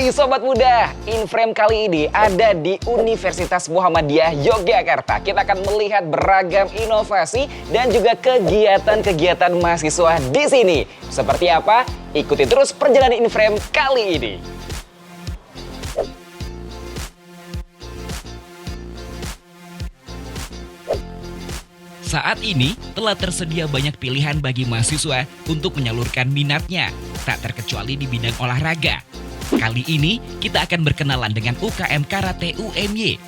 Hai Sobat Muda, Inframe kali ini ada di Universitas Muhammadiyah Yogyakarta. Kita akan melihat beragam inovasi dan juga kegiatan-kegiatan mahasiswa di sini. Seperti apa? Ikuti terus perjalanan Inframe kali ini. Saat ini telah tersedia banyak pilihan bagi mahasiswa untuk menyalurkan minatnya, tak terkecuali di bidang olahraga. Kali ini kita akan berkenalan dengan UKM Karate UMY.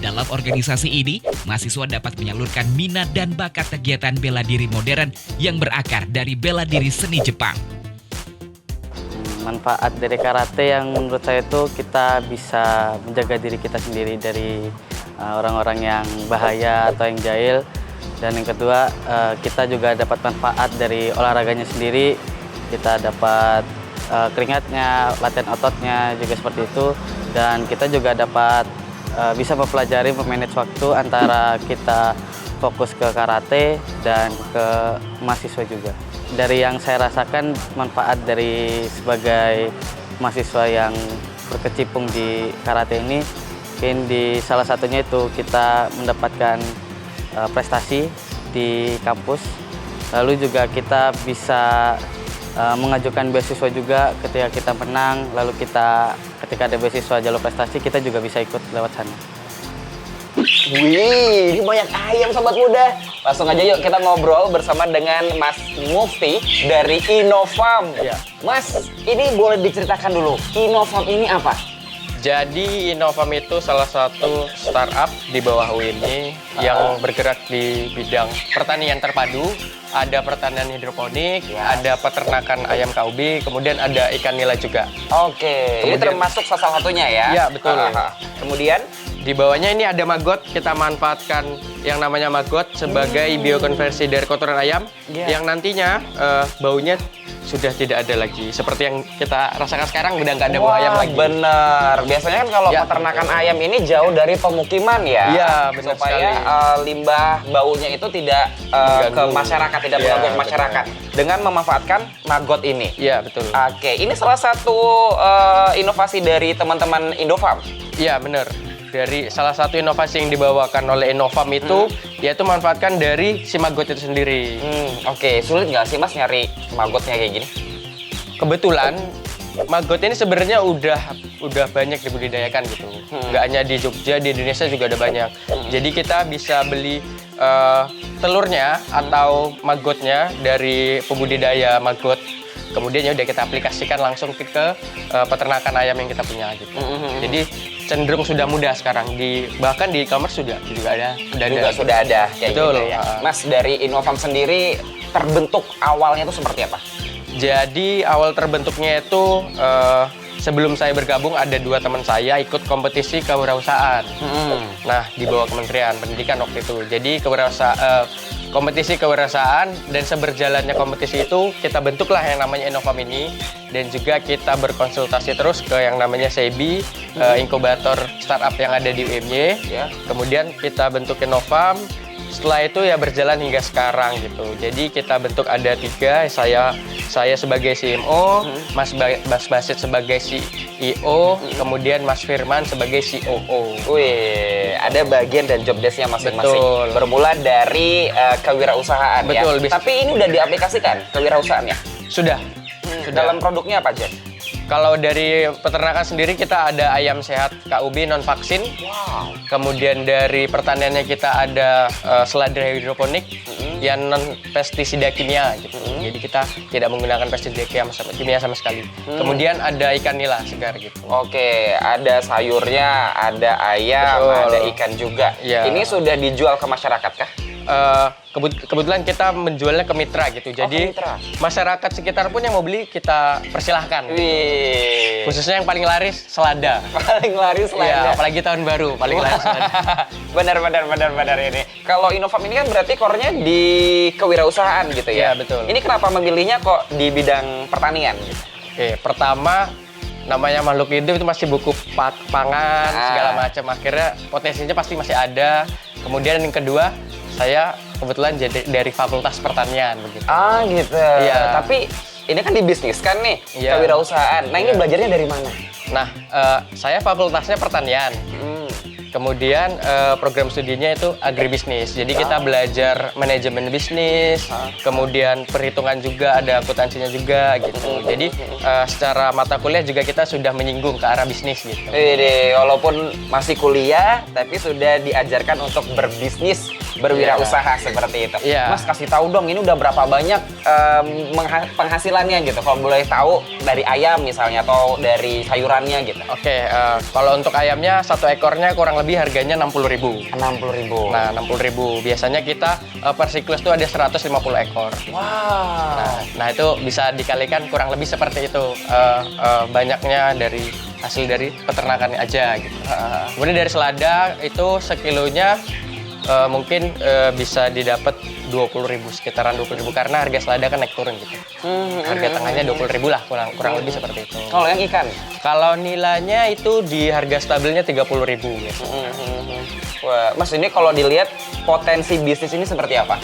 Dalam organisasi ini, mahasiswa dapat menyalurkan minat dan bakat kegiatan bela diri modern yang berakar dari bela diri seni Jepang. Manfaat dari karate yang menurut saya itu kita bisa menjaga diri kita sendiri dari orang-orang yang bahaya atau yang jahil. Dan yang kedua, kita juga dapat manfaat dari olahraganya sendiri. Kita dapat keringatnya, latihan ototnya juga seperti itu. Dan kita juga dapat bisa mempelajari memanage waktu antara kita fokus ke karate dan ke mahasiswa juga. Dari yang saya rasakan manfaat dari sebagai mahasiswa yang berkecimpung di karate ini, mungkin di salah satunya itu kita mendapatkan prestasi di kampus. Lalu juga kita bisa mengajukan beasiswa juga ketika kita menang. Lalu ketika ada beasiswa jalur prestasi, kita juga bisa ikut lewat sana. Wih, ini banyak ayam Sobat Muda. Langsung aja yuk kita ngobrol bersama dengan Mas Mufti dari Innofarm. Ya. Mas, ini boleh diceritakan dulu, Innofarm ini apa? Jadi Innofarm itu salah satu startup di bawah UMY yang bergerak di bidang pertanian terpadu. Ada pertanian hidroponik, ada peternakan ayam KUB, kemudian ada ikan nila juga. Oke, ini termasuk salah satunya ya? Iya, betul. Kemudian? Di bawahnya ini ada maggot, kita manfaatkan yang namanya maggot sebagai biokonversi dari kotoran ayam yang nantinya baunya sudah tidak ada lagi. Seperti yang kita rasakan sekarang udah nggak ada bau ayam lagi. Bener, biasanya kan kalau peternakan ayam ini jauh dari pemukiman ya. Iya, benar supaya limbah baunya itu tidak ke masyarakat, tidak mengganggu masyarakat. Dengan memanfaatkan maggot ini. Iya, betul. Oke, ini salah satu inovasi dari teman-teman Innofarm. Iya, benar. Dari salah satu inovasi yang dibawakan oleh Innofarm itu, yaitu manfaatkan dari si maggot itu sendiri. Oke, sulit nggak sih Mas nyari maggotnya kayak gini? Kebetulan maggot ini sebenarnya udah banyak dibudidayakan gitu. Nggak hanya di Jogja, di Indonesia juga ada banyak. Jadi kita bisa beli telurnya atau maggotnya dari pembudidaya maggot. Kemudian ya udah kita aplikasikan langsung ke peternakan ayam yang kita punya gitu. Jadi cenderung sudah mudah sekarang, bahkan di e-commerce juga ada. Sudah ada kayak Betul. gitu ya. Mas, dari Innofarm sendiri terbentuk awalnya itu seperti apa? Jadi awal terbentuknya itu sebelum saya bergabung ada dua teman saya ikut kompetisi kewirausahaan. Nah, di bawah Kementerian Pendidikan waktu itu. Jadi kompetisi kewirausasaaan, dan seberjalannya kompetisi itu kita bentuklah yang namanya Innofarm ini, dan juga kita berkonsultasi terus ke yang namanya SEBI, inkubator startup yang ada di UMY. Kemudian kita bentuk Innofarm. Setelah itu ya berjalan hingga sekarang gitu. Jadi kita bentuk ada 3, saya sebagai CMO, Mas Basit sebagai CEO, kemudian Mas Firman sebagai COO. Wih, ada bagian dan job desk-nya masing-masing. Betul. Bermula dari kewirausahaan. Betul, ya. Tapi ini udah diaplikasikan kewirausahaannya? Sudah. Dalam produknya apa aja? Kalau dari peternakan sendiri kita ada ayam sehat KUB non vaksin. Wow. Kemudian dari pertaniannya kita ada selada hidroponik yang non pestisida kimia gitu. Jadi kita tidak menggunakan pestisida kimia sama sekali. Kemudian ada ikan nila segar gitu. Oke, ada sayurnya, ada ayam, Betul. ada ikan juga. Ya. Ini sudah dijual ke masyarakat kah? Kebetulan kita menjualnya ke mitra gitu. Jadi ke mitra. masyarakat sekitar pun yang mau beli kita persilahkan. Wih. Khususnya yang paling laris selada. Paling laris selada. Iya, apalagi tahun baru paling laris selada. Benar ini. Kalau Innofarm ini kan berarti core-nya di kewirausahaan gitu ya? Iya, betul. Ini kenapa memilihnya kok di bidang pertanian gitu? Oke, pertama namanya makhluk hidup itu masih buku pangan segala macam, akhirnya potensinya pasti masih ada. Kemudian yang kedua, saya kebetulan jadi dari Fakultas Pertanian begitu. Ah gitu. Iya. Tapi ini kan dibisniskan nih, Iya. kewirausahaan. Nah, ini belajarnya dari mana? Nah, saya fakultasnya pertanian. Kemudian program studinya itu agribisnis. Jadi kita belajar manajemen bisnis, kemudian perhitungan juga, ada akuntansinya juga gitu. Jadi secara mata kuliah juga kita sudah menyinggung ke arah bisnis gitu. Walaupun masih kuliah, tapi sudah diajarkan untuk berbisnis, berwirausaha seperti itu. Iya. Mas, kasih tahu dong, ini udah berapa banyak penghasilannya gitu? Kalau boleh tahu dari ayam misalnya atau dari sayurannya gitu. Oke, kalau untuk ayamnya satu ekornya kurang lebih harganya 60.000. 60.000. Nah, 60.000. Biasanya kita per siklus tuh ada 150 ekor. Wow. Nah, itu bisa dikalikan kurang lebih seperti itu. Banyaknya dari hasil dari peternakannya aja gitu. Kemudian dari selada itu sekilonya mungkin bisa didapat 20.000, sekitaran 20.000 karena harga selada kan naik turun gitu. Harga tengahnya 20.000 lah, kurang lebih seperti itu. Kalau yang ikan? Kalau nilainya itu di harga stabilnya 30.000 gitu. Wah, Mas, ini kalau dilihat potensi bisnis ini seperti apa?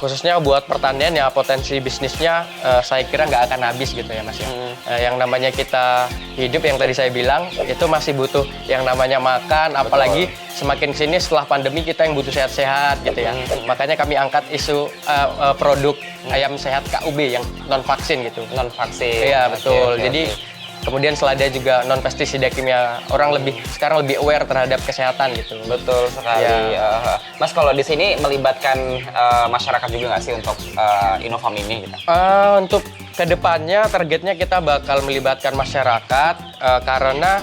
Khususnya buat pertanian ya, potensi bisnisnya saya kira nggak akan habis gitu ya Mas ya. Yang namanya kita hidup, yang tadi saya bilang, itu masih butuh yang namanya makan, apalagi semakin kesini setelah pandemi kita yang butuh sehat-sehat gitu ya. Makanya kami angkat isu produk ayam sehat KUB yang non vaksin gitu. Non vaksin. Iya betul. Oke, Jadi oke. kemudian selada juga non pestisida kimia. Orang sekarang lebih aware terhadap kesehatan gitu. Betul sekali. Ya. Mas, kalau di sini melibatkan masyarakat juga nggak sih untuk Inofarm ini? Gitu? Untuk kedepannya targetnya kita bakal melibatkan masyarakat karena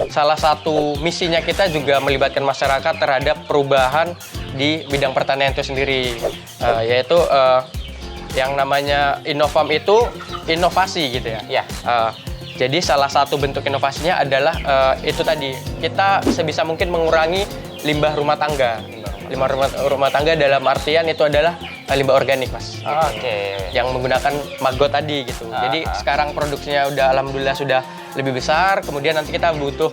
salah satu misinya kita juga melibatkan masyarakat terhadap perubahan di bidang pertanian itu sendiri, yaitu yang namanya Inofarm itu inovasi gitu ya. Iya. Jadi salah satu bentuk inovasinya adalah itu tadi, kita sebisa mungkin mengurangi limbah rumah tangga. Limbah rumah tangga dalam artian itu adalah limbah organik, Mas. Oke. Yang menggunakan maggot tadi gitu. Jadi sekarang produksinya udah alhamdulillah sudah lebih besar, kemudian nanti kita butuh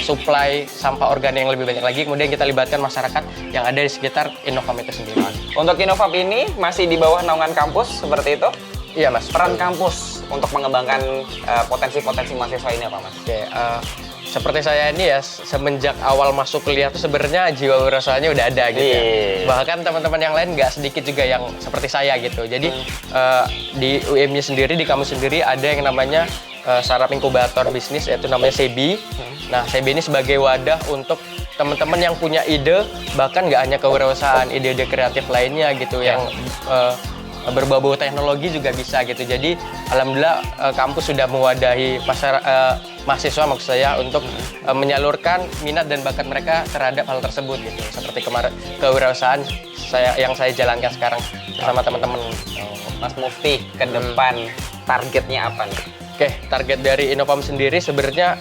supply sampah organik yang lebih banyak lagi, kemudian kita libatkan masyarakat yang ada di sekitar Inofarm itu sendiri. Untuk Inofarm ini masih di bawah naungan kampus seperti itu? Iya, Mas. Peran kampus untuk mengembangkan potensi-potensi mahasiswa ini apa, Mas? Oke, seperti saya ini ya, semenjak awal masuk kuliah tuh sebenarnya jiwa wirausahanya udah ada gitu ya. Bahkan teman-teman yang lain nggak sedikit juga yang seperti saya gitu. Jadi di UM-nya sendiri, di kampus sendiri ada yang namanya startup inkubator bisnis, yaitu namanya SEBI. Nah, SEBI ini sebagai wadah untuk teman-teman yang punya ide, bahkan nggak hanya kewirausahaan, ide-ide kreatif lainnya gitu yang berbau-bau teknologi juga bisa gitu. Jadi alhamdulillah kampus sudah mewadahi mahasiswa maksud saya untuk menyalurkan minat dan bakat mereka terhadap hal tersebut gitu. Seperti kemarin kewirausahaan yang saya jalankan sekarang bersama teman-teman. Mas Mufti, ke depan targetnya apa nih? Oke, target dari Inofarm sendiri sebenarnya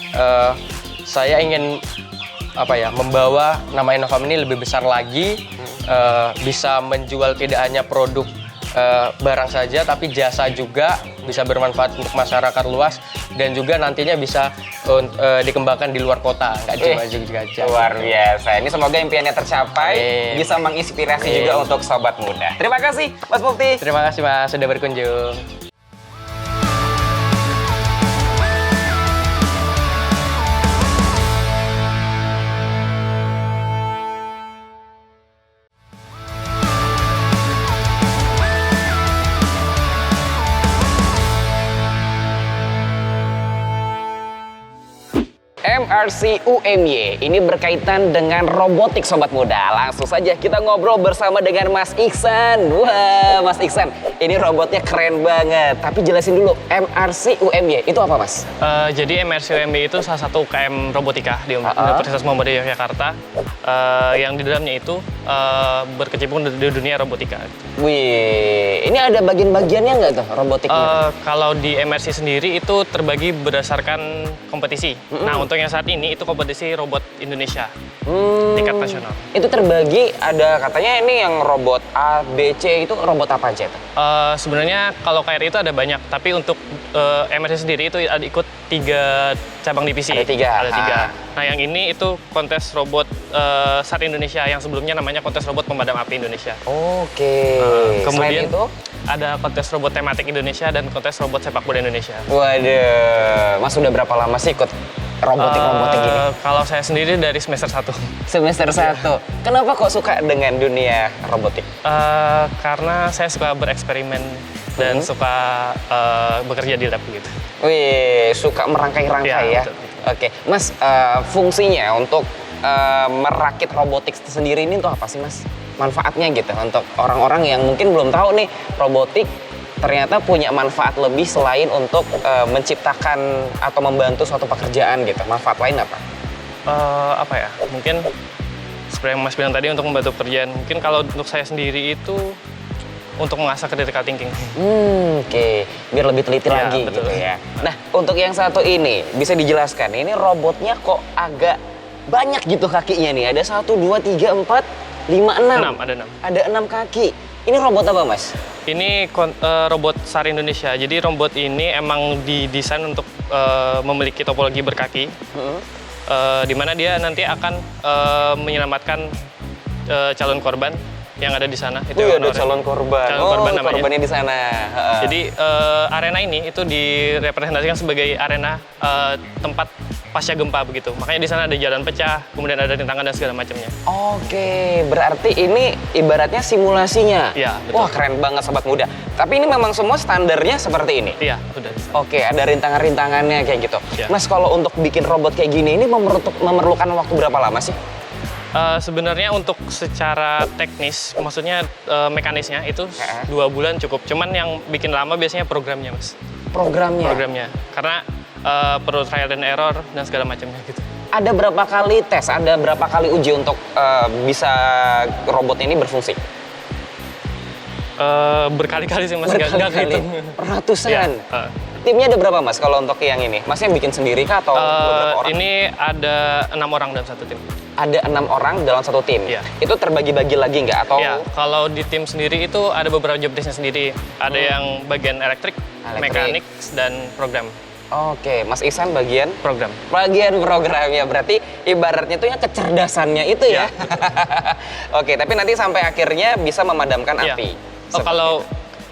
saya ingin membawa nama Inofarm ini lebih besar lagi, bisa menjual tidak hanya produk barang saja, tapi jasa juga bisa bermanfaat untuk masyarakat luas dan juga nantinya bisa dikembangkan di luar kota, nggak cuma juga aja. Luar biasa. Ini semoga impiannya tercapai, bisa menginspirasi juga untuk sobat muda. Terima kasih, Mas Mufti. Terima kasih, Mas, sudah berkunjung. MRC UMY ini berkaitan dengan robotik sobat muda. Langsung saja kita ngobrol bersama dengan Mas Iksan. Wah, Mas Iksan, ini robotnya keren banget. Tapi jelasin dulu, MRC UMY itu apa, Mas? Jadi MRC UMY itu salah satu UKM robotika di Universitas Muhammadiyah Yogyakarta yang di dalamnya itu berkecimpung di dunia robotika. Wih, ini ada bagian-bagiannya nggak tuh robotiknya? Kalau di MRC sendiri itu terbagi berdasarkan kompetisi. Nah, untuk yang saat ini itu kompetisi robot Indonesia Hmm, tingkat nasional. Itu terbagi ada katanya ini yang robot A, B, C itu robot apa aja tuh? Sebenarnya kalau KRI itu ada banyak, tapi untuk MRC sendiri itu ada ikut 3 cabang divisi. Ada 3. Ada 3. Nah, yang ini itu kontes robot SAR Indonesia, yang sebelumnya namanya kontes robot pemadam api Indonesia. Oke. Selain Kemudian itu, ada kontes robot tematik Indonesia dan kontes robot sepak bola Indonesia. waduh, Mas udah berapa lama sih ikut robotik gini? Kalau saya sendiri dari semester 1. Semester 1. Kenapa kok suka dengan dunia robotik? Karena saya suka bereksperimen dan suka bekerja di lab gitu. Wih, suka merangkai-rangkai Iya, ya. betul. Oke, Mas, fungsinya untuk merakit robotik sendiri ini untuk apa sih, Mas? Manfaatnya gitu untuk orang-orang yang mungkin belum tahu nih robotik ternyata punya manfaat lebih selain untuk menciptakan atau membantu suatu pekerjaan gitu. Manfaat lain apa? Apa ya? Mungkin seperti yang Mas bilang tadi untuk membantu pekerjaan. Mungkin kalau untuk saya sendiri itu untuk mengasah critical thinking. Oke, biar lebih teliti Ya, lagi betul. gitu ya. Nah, untuk yang satu ini bisa dijelaskan. Ini robotnya kok agak banyak gitu kakinya nih. Ada 1, 2, 3, 4, 5, 6. 6, ada 6. Ada 6 kaki. Ini robot apa, Mas? Ini robot SAR Indonesia. Jadi robot ini emang didesain untuk memiliki topologi berkaki, di mana dia nanti akan menyelamatkan calon korban yang ada di sana. Itu Wih, yang ada warna calon korban. Calon korban namanya. Korbannya di sana. Heeh. Jadi arena ini itu direpresentasikan sebagai arena tempat pasca gempa begitu. Makanya di sana ada jalan pecah, kemudian ada rintangan dan segala macamnya. Oke, berarti ini ibaratnya simulasinya. Iya, betul. Wah, keren banget sobat muda. Tapi ini memang semua standarnya seperti ini. Iya, udah. Oke, ada rintangan-rintangannya kayak gitu. Iya. Mas, kalau untuk bikin robot kayak gini ini memerlukan waktu berapa lama sih? Sebenarnya untuk secara teknis, maksudnya mekanisnya itu 2 bulan cukup. Cuman yang bikin lama biasanya programnya, Mas. Programnya. Karena perlu trial dan error dan segala macamnya gitu. Ada berapa kali tes, ada berapa kali uji untuk bisa robot ini berfungsi? Berkali-kali sih, Mas. Nggak Berkali-kali, kehitung. ratusan. Iya, Timnya ada berapa, Mas, kalau untuk yang ini? Masnya bikin sendiri kah atau beberapa orang? Ini ada 6 orang dalam satu tim. Ada 6 orang dalam satu tim. Iya. Itu terbagi-bagi lagi nggak? Atau Ya, kalau di tim sendiri itu ada beberapa job desk-nya sendiri. Ada yang bagian elektrik, mekanik, dan program. Oke, Mas Ihsan bagian Program. programnya. Berarti ibaratnya tuh ya kecerdasannya itu ya. Oke, tapi nanti sampai akhirnya bisa memadamkan Iya. api. Oh, kalau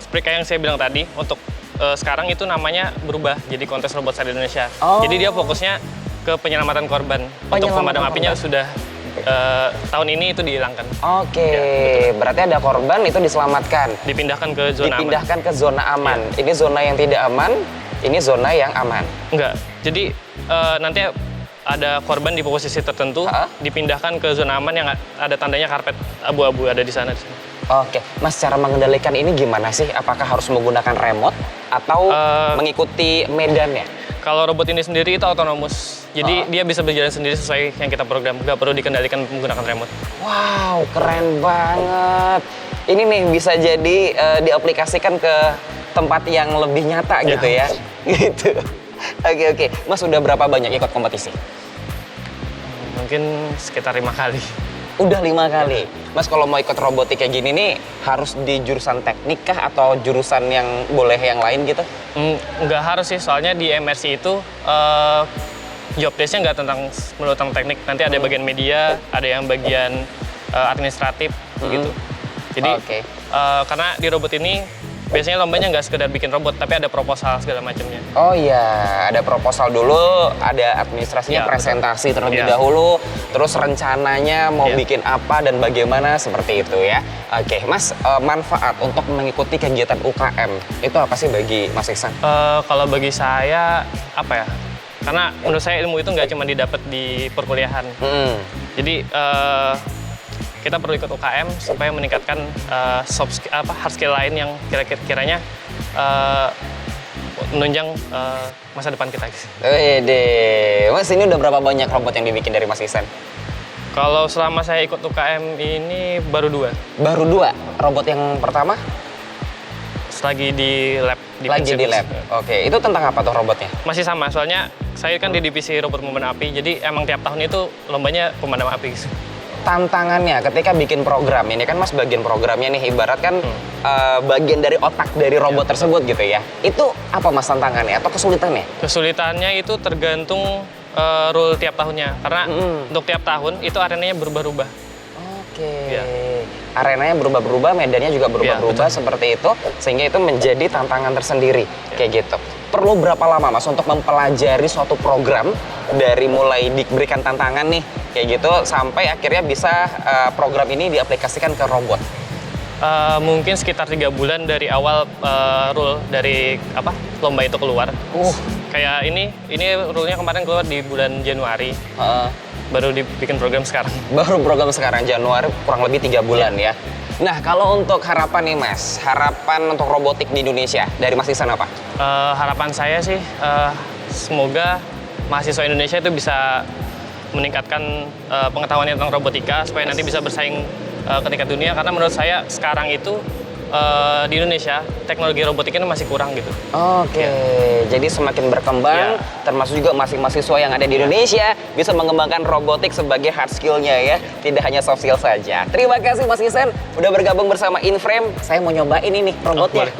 seperti kayak yang saya bilang tadi, untuk sekarang itu namanya berubah jadi kontes robot SAR Indonesia. Oh. Jadi dia fokusnya ke penyelamatan korban. Untuk Penyelamatan pemadam apinya korban. sudah tahun ini itu dihilangkan. Oke, Ya, berarti ada korban itu diselamatkan. Dipindahkan ke zona aman. Dipindahkan ke zona aman. Ini zona yang tidak aman, ini zona yang aman. Enggak. Jadi nanti ada korban di posisi tertentu, dipindahkan ke zona aman yang ada tandanya karpet abu-abu ada di sana. Oke, Mas, cara mengendalikan ini gimana sih? Apakah harus menggunakan remote atau mengikuti medannya? Kalau robot ini sendiri itu otonomus. Jadi dia bisa berjalan sendiri sesuai yang kita program. Nggak perlu dikendalikan menggunakan remote. Wow, keren banget. Ini nih bisa jadi diaplikasikan ke tempat yang lebih nyata gitu ya. Gitu. Oke. Mas, udah berapa banyak ikut kompetisi? Mungkin sekitar 5 kali. Udah 5 kali. Mas, kalau mau ikut robotik kayak gini nih, harus di jurusan teknik kah atau jurusan yang boleh yang lain gitu? Nggak harus sih, soalnya di MRC itu job desk-nya nggak melulu tentang teknik. Nanti ada bagian media, ada yang bagian administratif gitu. Jadi Oke. karena di robot ini biasanya lombanya nggak sekedar bikin robot, tapi ada proposal segala macamnya. Oh iya, ada proposal dulu, ada administrasinya, Iya, presentasi terlebih Iya. dahulu, terus rencananya mau Iya. bikin apa dan bagaimana seperti itu ya. Oke, Mas, manfaat untuk mengikuti kegiatan UKM itu apa sih bagi Mas Ihsan? Kalau bagi saya apa ya? Karena menurut saya ilmu itu nggak cuma didapat di perkuliahan. Jadi kita perlu ikut UKM supaya meningkatkan hard skill lain yang kiranya menunjang masa depan kita. Wede, Mas, ini udah berapa banyak robot yang dibikin dari Mas Ihsan? Kalau selama saya ikut UKM ini baru 2. Baru 2. Robot yang pertama? Lagi di lab. Lagi di lab. Oke, itu tentang apa tuh robotnya? Masih sama, soalnya Saya kan di divisi robot pemadam api, jadi emang tiap tahun itu lombanya pemadam api. Tantangannya ketika bikin program, ini kan Mas bagian programnya nih, ibarat kan bagian dari otak dari robot tersebut gitu ya. Itu apa Mas tantangannya atau kesulitannya? Kesulitannya itu tergantung rule tiap tahunnya, karena untuk tiap tahun itu arenanya berubah-ubah. Oke. Iya. Arenanya berubah-berubah, medannya juga berubah-berubah seperti itu, sehingga itu menjadi tantangan tersendiri kayak gitu. Perlu berapa lama Mas untuk mempelajari suatu program dari mulai diberikan tantangan nih kayak gitu sampai akhirnya bisa program ini diaplikasikan ke robot? Mungkin sekitar 3 bulan dari awal rule dari lomba itu keluar. Kayak ini rule-nya kemarin keluar di bulan Januari. Baru dibikin program sekarang. Baru program sekarang Januari, kurang lebih 3 bulan ya. Nah, kalau untuk harapan nih Mas, harapan untuk robotik di Indonesia dari Mas Ihsan apa? Harapan saya sih semoga mahasiswa Indonesia itu bisa meningkatkan pengetahuannya tentang robotika supaya nanti bisa bersaing ke tingkat dunia, karena menurut saya sekarang itu di Indonesia teknologi robotik ini masih kurang gitu. Oke, jadi semakin berkembang, termasuk juga mahasiswa yang ada di Indonesia bisa mengembangkan robotik sebagai hard skill-nya ya, tidak hanya soft skill saja. Terima kasih Mas Ihsan udah bergabung bersama Inframe. Saya mau nyobain ini robotnya.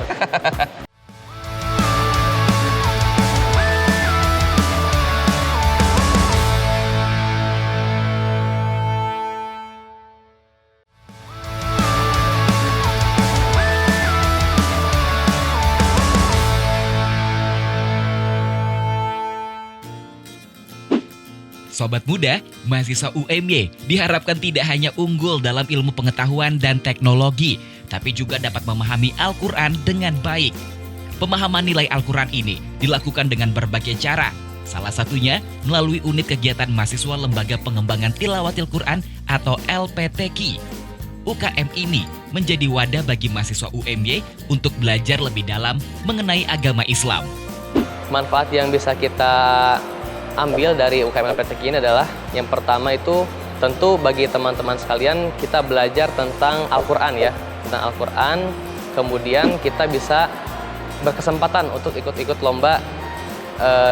Sobat muda, mahasiswa UMY diharapkan tidak hanya unggul dalam ilmu pengetahuan dan teknologi, tapi juga dapat memahami Al-Quran dengan baik. Pemahaman nilai Al-Quran ini dilakukan dengan berbagai cara. Salah satunya melalui unit kegiatan mahasiswa Lembaga Pengembangan Tilawatil Quran atau LPTQ. UKM ini menjadi wadah bagi mahasiswa UMY untuk belajar lebih dalam mengenai agama Islam. Manfaat yang bisa kita ambil dari UKM LPTQ ini adalah yang pertama itu tentu bagi teman-teman sekalian kita belajar tentang Al-Quran ya, tentang Al-Quran, kemudian kita bisa berkesempatan untuk ikut-ikut lomba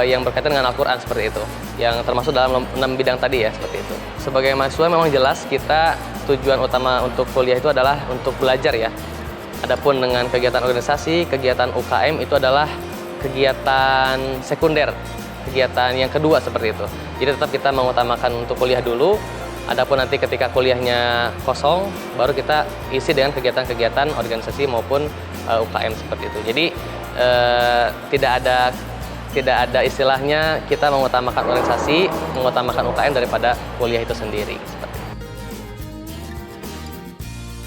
yang berkaitan dengan Al-Quran seperti itu, yang termasuk dalam 6 bidang tadi ya, seperti itu. Sebagai mahasiswa memang jelas kita tujuan utama untuk kuliah itu adalah untuk belajar ya. Adapun dengan kegiatan organisasi, kegiatan UKM itu adalah kegiatan sekunder, kegiatan yang kedua seperti itu. Jadi tetap kita mengutamakan untuk kuliah dulu. Adapun nanti ketika kuliahnya kosong, baru kita isi dengan kegiatan-kegiatan organisasi maupun UKM seperti itu. Jadi tidak ada istilahnya kita mengutamakan organisasi, mengutamakan UKM daripada kuliah itu sendiri. Seperti itu.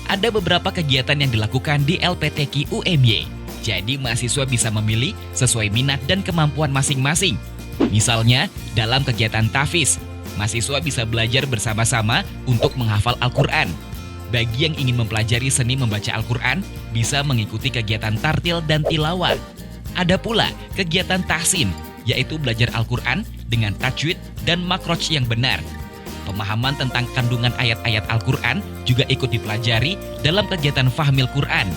Ada beberapa kegiatan yang dilakukan di LPTQ UMY. Jadi mahasiswa bisa memilih sesuai minat dan kemampuan masing-masing. Misalnya, dalam kegiatan tahfiz, mahasiswa bisa belajar bersama-sama untuk menghafal Al-Quran. Bagi yang ingin mempelajari seni membaca Al-Quran, bisa mengikuti kegiatan tartil dan tilawah. Ada pula kegiatan tahsin, yaitu belajar Al-Quran dengan tajwid dan makroj yang benar. Pemahaman tentang kandungan ayat-ayat Al-Quran juga ikut dipelajari dalam kegiatan Fahmil Quran.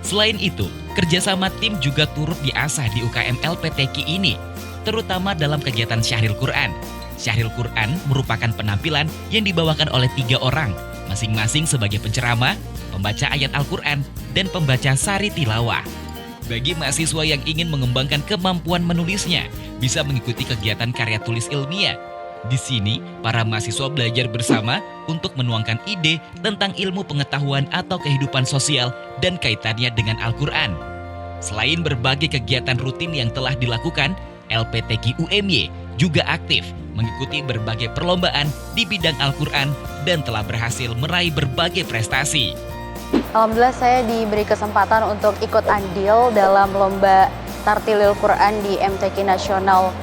Selain itu, kerjasama tim juga turut diasah di UKM LPTQ ini, terutama dalam kegiatan Syahril Quran. Syahril Quran merupakan penampilan yang dibawakan oleh 3 orang, masing-masing sebagai penceramah, pembaca ayat Al-Quran, dan pembaca sari tilawah. Bagi mahasiswa yang ingin mengembangkan kemampuan menulisnya, bisa mengikuti kegiatan karya tulis ilmiah. Di sini, para mahasiswa belajar bersama untuk menuangkan ide tentang ilmu pengetahuan atau kehidupan sosial dan kaitannya dengan Al-Quran. Selain berbagai kegiatan rutin yang telah dilakukan, LPTQ UMY juga aktif mengikuti berbagai perlombaan di bidang Al-Quran dan telah berhasil meraih berbagai prestasi. Alhamdulillah saya diberi kesempatan untuk ikut andil dalam lomba Tartilil Quran di MTQ Nasional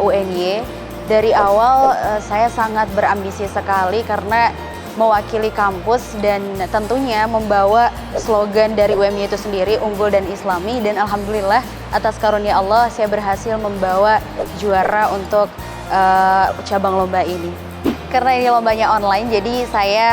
UNY. Dari awal saya sangat berambisi sekali karena mewakili kampus dan tentunya membawa slogan dari UMY itu sendiri, unggul dan islami, dan alhamdulillah atas karunia Allah saya berhasil membawa juara untuk cabang lomba ini. Karena ini lombanya online, jadi saya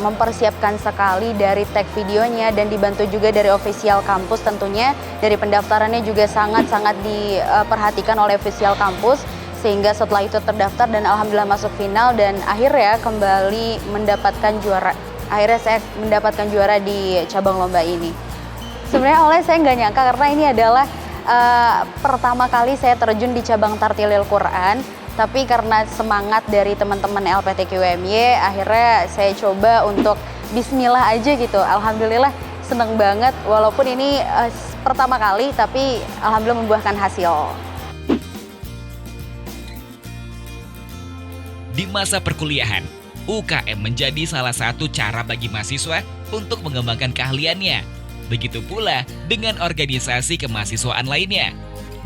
mempersiapkan sekali dari tag videonya dan dibantu juga dari official kampus tentunya. Dari pendaftarannya juga sangat-sangat diperhatikan oleh official kampus. Sehingga setelah itu terdaftar dan alhamdulillah masuk final dan akhirnya kembali mendapatkan juara. Akhirnya saya mendapatkan juara di cabang lomba ini. Sebenarnya awalnya saya nggak nyangka karena ini adalah pertama kali saya terjun di cabang Tartilil Quran. Tapi karena semangat dari teman-teman LPTQ UMY, akhirnya saya coba untuk bismillah aja gitu. Alhamdulillah seneng banget, walaupun ini pertama kali, tapi alhamdulillah membuahkan hasil. Di masa perkuliahan, UKM menjadi salah satu cara bagi mahasiswa untuk mengembangkan keahliannya. Begitu pula dengan organisasi kemahasiswaan lainnya.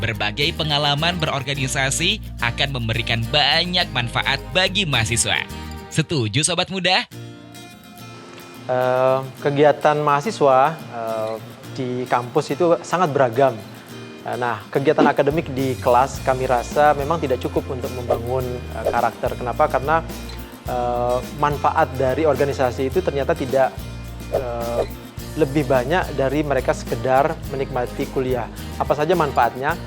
Berbagai pengalaman berorganisasi akan memberikan banyak manfaat bagi mahasiswa. Setuju Sobat Muda? Kegiatan mahasiswa di kampus itu sangat beragam. Nah, kegiatan akademik di kelas kami rasa memang tidak cukup untuk membangun karakter. Kenapa? Karena manfaat dari organisasi itu ternyata tidak lebih banyak dari mereka sekedar menikmati kuliah. Apa saja manfaatnya?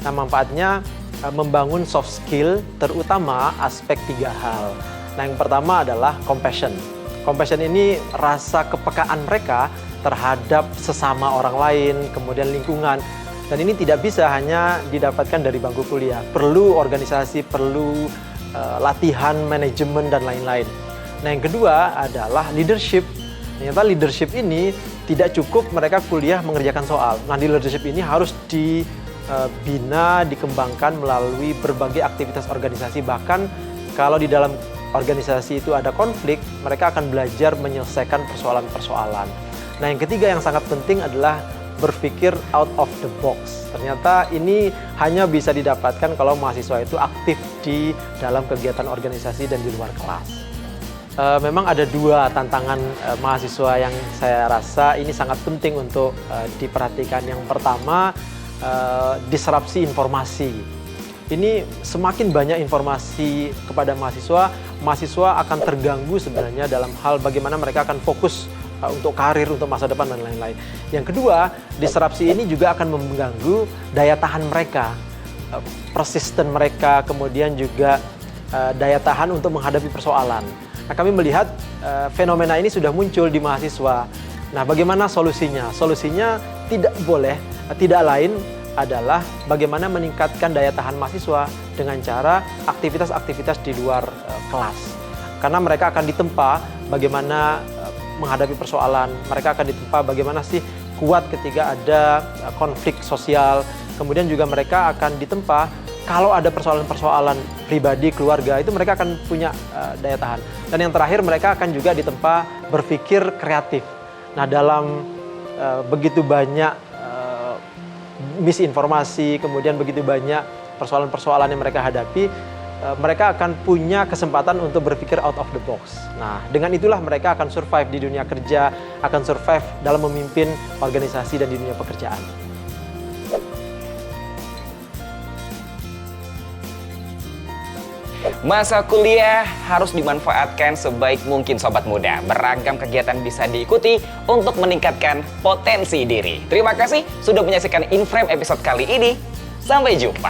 Nah, manfaatnya membangun soft skill, terutama aspek 3 hal. Nah, yang pertama adalah compassion. Compassion ini rasa kepekaan mereka terhadap sesama orang lain, kemudian lingkungan. Dan ini tidak bisa hanya didapatkan dari bangku kuliah. Perlu organisasi, perlu latihan, manajemen, dan lain-lain. Nah, yang kedua adalah leadership. Ternyata leadership ini tidak cukup mereka kuliah mengerjakan soal. Nah, di leadership ini harus dibina, dikembangkan melalui berbagai aktivitas organisasi. Bahkan kalau di dalam organisasi itu ada konflik, mereka akan belajar menyelesaikan persoalan-persoalan. Nah, yang ketiga yang sangat penting adalah berpikir out of the box. Ternyata ini hanya bisa didapatkan kalau mahasiswa itu aktif di dalam kegiatan organisasi dan di luar kelas. Memang ada 2 tantangan mahasiswa yang saya rasa ini sangat penting untuk diperhatikan. Yang pertama, disrupsi informasi. Ini semakin banyak informasi kepada mahasiswa, mahasiswa akan terganggu sebenarnya dalam hal bagaimana mereka akan fokus untuk karir, untuk masa depan, dan lain-lain. Yang kedua, disrupsi ini juga akan mengganggu daya tahan mereka, persisten mereka, kemudian juga daya tahan untuk menghadapi persoalan. Nah, kami melihat fenomena ini sudah muncul di mahasiswa. Nah, bagaimana solusinya? Solusinya tidak lain adalah bagaimana meningkatkan daya tahan mahasiswa dengan cara aktivitas-aktivitas di luar kelas. Karena mereka akan ditempa bagaimana menghadapi persoalan, mereka akan ditempa bagaimana sih kuat ketika ada konflik sosial. Kemudian juga mereka akan ditempa kalau ada persoalan-persoalan pribadi, keluarga, itu mereka akan punya daya tahan. Dan yang terakhir, mereka akan juga ditempa berpikir kreatif. Nah, dalam begitu banyak misinformasi, kemudian begitu banyak persoalan-persoalan yang mereka hadapi, mereka akan punya kesempatan untuk berpikir out of the box. Nah, dengan itulah mereka akan survive di dunia kerja, akan survive dalam memimpin organisasi dan di dunia pekerjaan. Masa kuliah harus dimanfaatkan sebaik mungkin Sobat Muda. Beragam kegiatan bisa diikuti untuk meningkatkan potensi diri. Terima kasih sudah menyaksikan Inframe episode kali ini. Sampai jumpa.